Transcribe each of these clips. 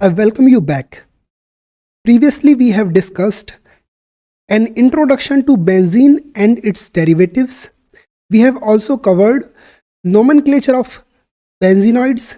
I welcome you back. Previously, we have discussed an introduction to benzene and its derivatives. We have also covered nomenclature of benzenoids.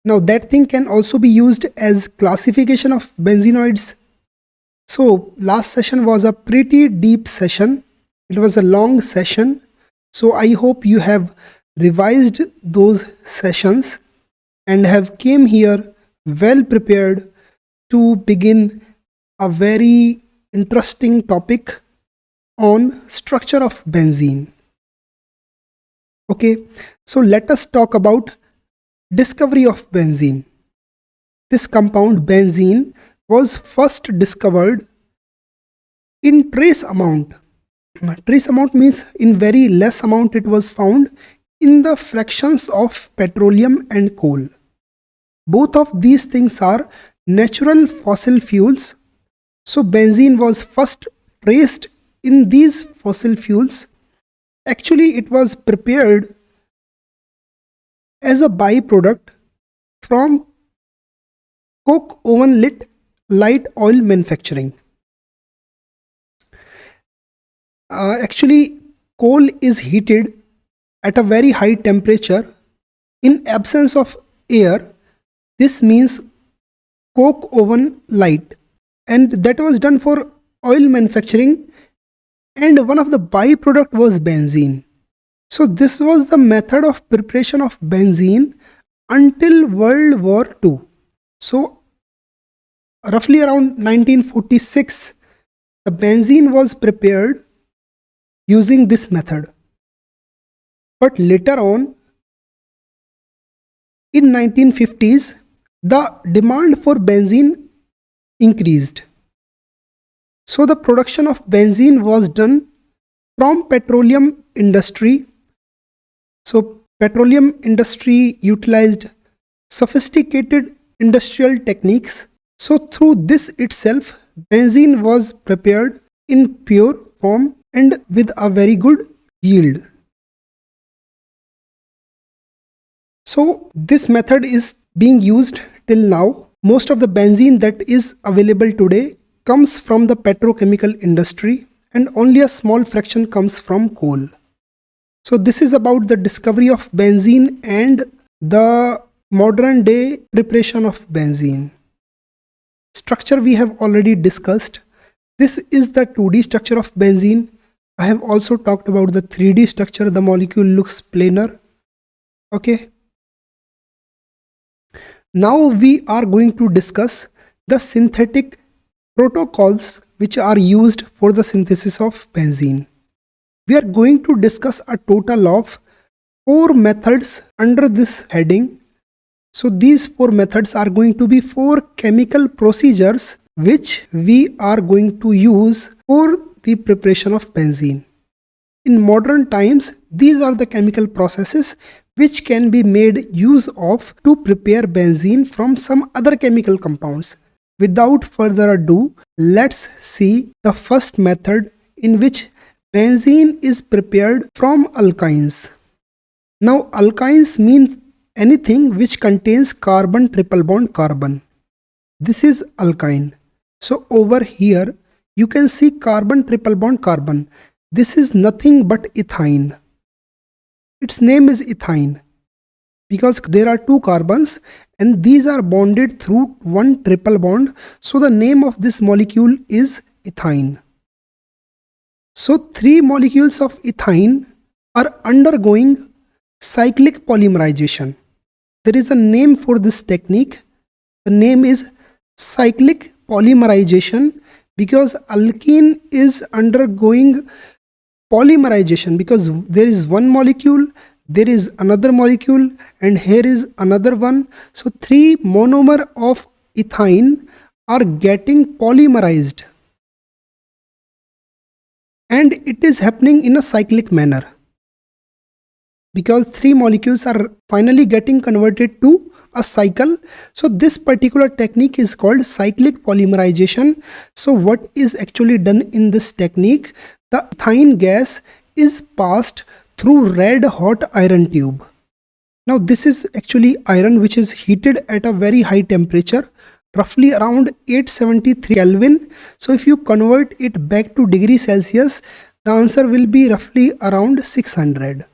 Now, that thing can also be used as classification of benzenoids. So, last session was a pretty deep session. It was a long session. So, I hope you have revised those sessions and have came here well prepared to begin a very interesting topic on structure of benzene. Okay, so let us talk about discovery of benzene. This compound benzene was first discovered in trace amount. Trace amount means in very less amount it was found in the fractions of petroleum and coal. Both of these things are natural fossil fuels. So benzene was first traced in these fossil fuels. Actually, it was prepared as a byproduct from coke oven lit light oil manufacturing. Actually, coal is heated at a very high temperature in absence of air. This means coke oven light, and that was done for oil manufacturing, and one of the byproduct was benzene. So this was the method of preparation of benzene until World War II. So roughly around 1946, the benzene was prepared using this method. But later on, in 1950s, the demand for benzene increased. So the production of benzene was done from petroleum industry. So petroleum industry utilized sophisticated industrial techniques. So through this itself, benzene was prepared in pure form and with a very good yield. So this method is being used till now. Most of the benzene that is available today comes from the petrochemical industry, and only a small fraction comes from coal. So this is about the discovery of benzene and the modern day preparation of benzene. Structure we have already discussed. This is the 2D structure of benzene. I have also talked about the 3D structure. The molecule looks planar. Okay. Now we are going to discuss the synthetic protocols which are used for the synthesis of benzene. We are going to discuss a total of 4 methods under this heading. So these 4 methods are going to be 4 chemical procedures which we are going to use for the preparation of benzene. In modern times, these are the chemical processes which can be made use of to prepare benzene from some other chemical compounds. Without further ado, let's see the first method in which benzene is prepared from alkynes. Now, alkynes mean anything which contains carbon triple bond carbon. This is alkyne. So over here, you can see carbon triple bond carbon. This is nothing but ethine. Its name is ethine because there are 2 carbons and these are bonded through one triple bond. So the name of this molecule is ethine. So 3 molecules of ethine are undergoing cyclic polymerization. There is a name for this technique. The name is cyclic polymerization because alkene is undergoing polymerization because there is one molecule, there is another molecule, and here is another one. So 3 monomer of ethine are getting polymerized, and it is happening in a cyclic manner because 3 molecules are finally getting converted to a cycle. So this particular technique is called cyclic polymerization. So what is actually done in this technique? The ethine gas is passed through red hot iron tube. Now this is actually iron which is heated at a very high temperature roughly around 873 Kelvin. So if you convert it back to degree Celsius, the answer will be roughly around 600.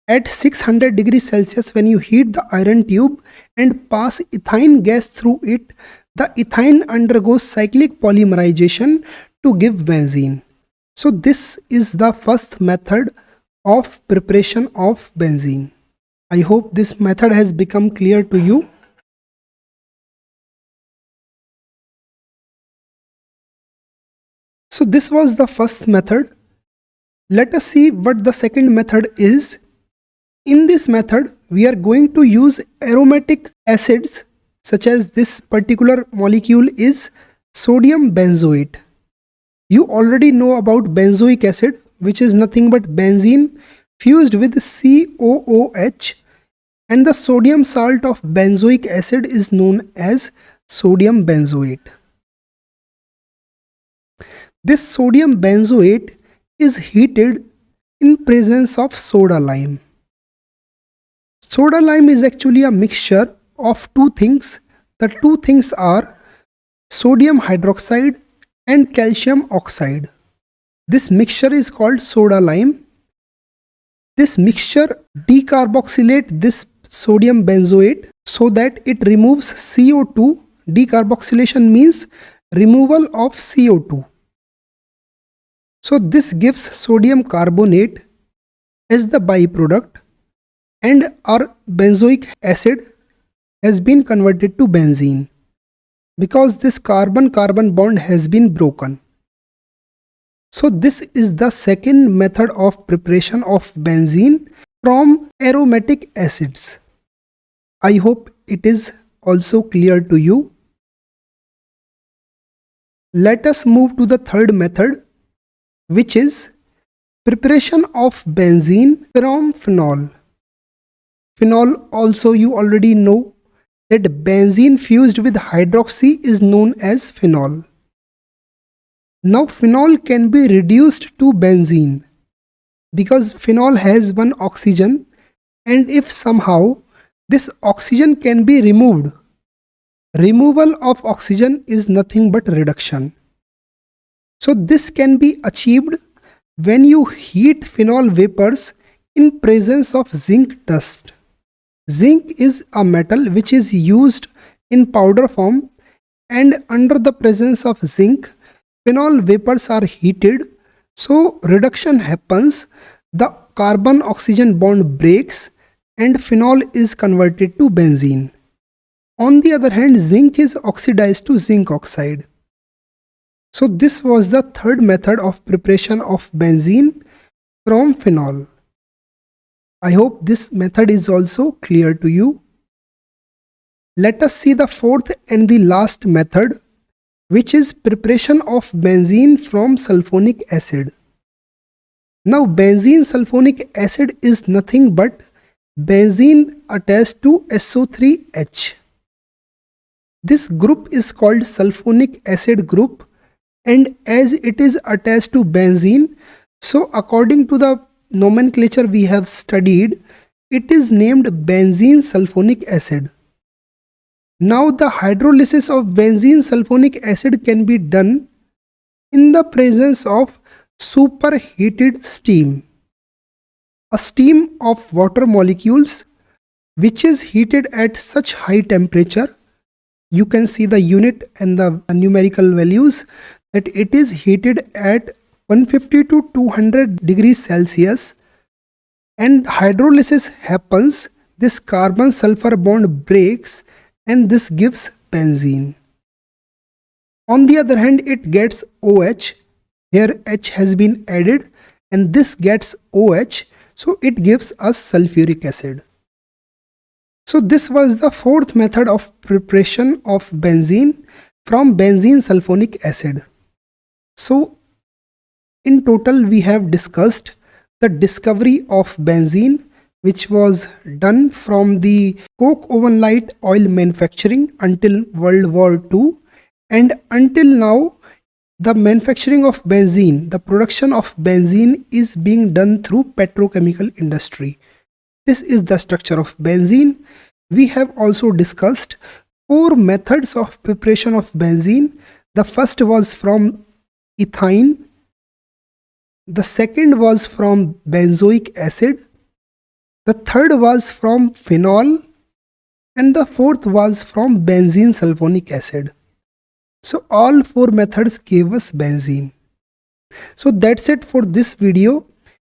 At 600 degrees Celsius, when you heat the iron tube and pass ethane gas through it, the ethane undergoes cyclic polymerization to give benzene. So this is the first method of preparation of benzene. I hope this method has become clear to you. So this was the first method. Let us see what the second method is. In this method, we are going to use aromatic acids, such as this particular molecule is sodium benzoate. You already know about benzoic acid, which is nothing but benzene fused with COOH, and the sodium salt of benzoic acid is known as sodium benzoate. This sodium benzoate is heated in presence of soda lime. Soda lime is actually a mixture of two things. The two things are sodium hydroxide and calcium oxide. This mixture is called soda lime. This mixture decarboxylates this sodium benzoate so that it removes CO2. Decarboxylation means removal of CO2. So this gives sodium carbonate as the byproduct, and our benzoic acid has been converted to benzene because this carbon-carbon bond has been broken. So this is the second method of preparation of benzene from aromatic acids. I hope it is also clear to you. Let us move to the third method, which is preparation of benzene from phenol. Phenol, also you already know that benzene fused with hydroxy is known as phenol. Now phenol can be reduced to benzene because phenol has one oxygen, and if somehow this oxygen can be removed, removal of oxygen is nothing but reduction. So this can be achieved when you heat phenol vapors in presence of zinc dust. Zinc is a metal which is used in powder form, and under the presence of zinc, phenol vapors are heated. So reduction happens, the carbon-oxygen bond breaks and phenol is converted to benzene. On the other hand, zinc is oxidized to zinc oxide. So this was the third method of preparation of benzene from phenol. I hope this method is also clear to you. Let us see the fourth and the last method, which is preparation of benzene from sulfonic acid. Now benzene sulfonic acid is nothing but benzene attached to SO3H. This group is called sulfonic acid group, and as it is attached to benzene, so according to the nomenclature we have studied, it is named benzene sulfonic acid. Now the hydrolysis of benzene sulfonic acid can be done in the presence of superheated steam. A steam of water molecules which is heated at such high temperature, you can see the unit and the numerical values, that it is heated at 150 to 200 degrees Celsius, and hydrolysis happens. This carbon sulfur bond breaks and this gives benzene. On the other hand, it gets OH. Here H has been added and this gets OH, so it gives us sulfuric acid. So this was the fourth method of preparation of benzene from benzene sulfonic acid. So in total we have discussed the discovery of benzene, which was done from the coke oven light oil manufacturing until World War II, and until now the manufacturing of benzene, the production of benzene is being done through petrochemical industry. This is the structure of benzene. We have also discussed four methods of preparation of benzene. The first was from ethyne, the second was from benzoic acid, the third was from phenol, and the fourth was from benzene sulfonic acid. So all four methods gave us benzene. So that's it for this video.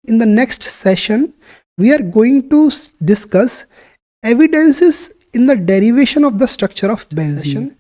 In the next session, we are going to discuss evidences in the derivation of the structure of benzene.